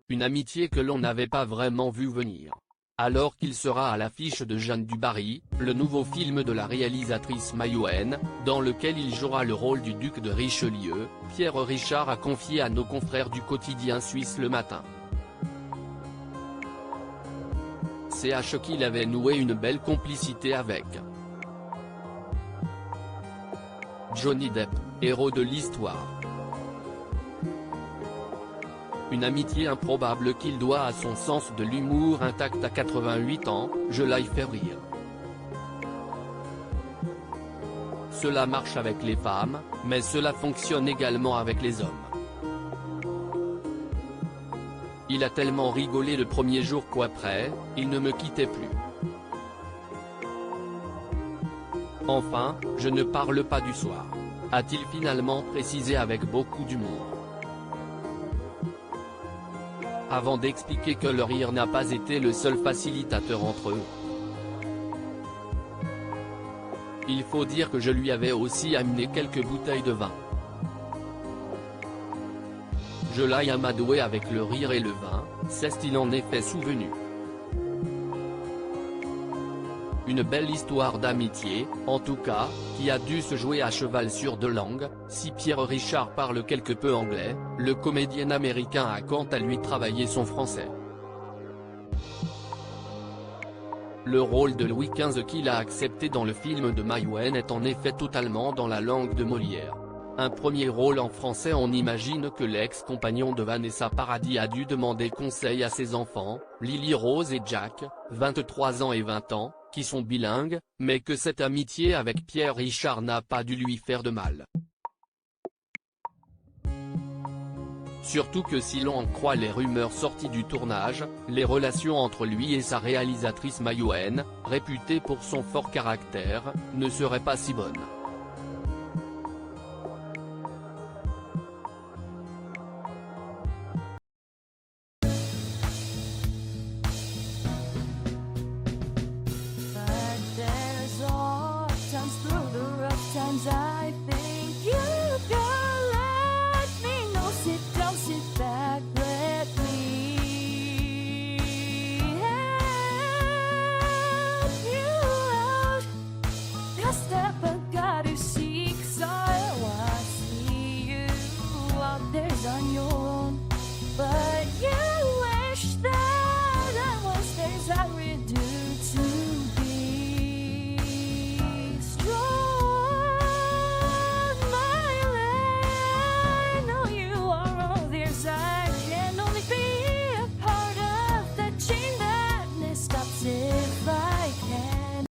une amitié que l'on n'avait pas vraiment vue venir. Alors qu'il sera à l'affiche de Jeanne du Barry, le nouveau film de la réalisatrice Maïwenn, dans lequel il jouera le rôle du duc de Richelieu, Pierre Richard a confié à nos confrères du quotidien suisse Le Matin. CH qu'il avait noué une belle complicité avec Johnny Depp, héros de l'histoire. Une amitié improbable qu'il doit à son sens de l'humour intact à 88 ans, je l'ai fait rire. Cela marche avec les femmes, mais cela fonctionne également avec les hommes. Il a tellement rigolé le premier jour qu'après, il ne me quittait plus. Enfin, je ne parle pas du soir, a-t-il finalement précisé avec beaucoup d'humour. Avant d'expliquer que le rire n'a pas été le seul facilitateur entre eux. Il faut dire que je lui avais aussi amené quelques bouteilles de vin. Je l'ai amadoué avec le rire et le vin, s'est-il en effet souvenu. Une belle histoire d'amitié, en tout cas, qui a dû se jouer à cheval sur deux langues. Si Pierre Richard parle quelque peu anglais, le comédien américain a quant à lui travaillé son français. Le rôle de Louis XV qu'il a accepté dans le film de Maïwenn est en effet totalement dans la langue de Molière. Un premier rôle en français. On imagine que l'ex-compagnon de Vanessa Paradis a dû demander conseil à ses enfants, Lily Rose et Jack, 23 ans et 20 ans, qui sont bilingues, mais que cette amitié avec Pierre Richard n'a pas dû lui faire de mal. Surtout que si l'on en croit les rumeurs sorties du tournage, les relations entre lui et sa réalisatrice Maïwenn, réputée pour son fort caractère, ne seraient pas si bonnes. But there's all times through the rough times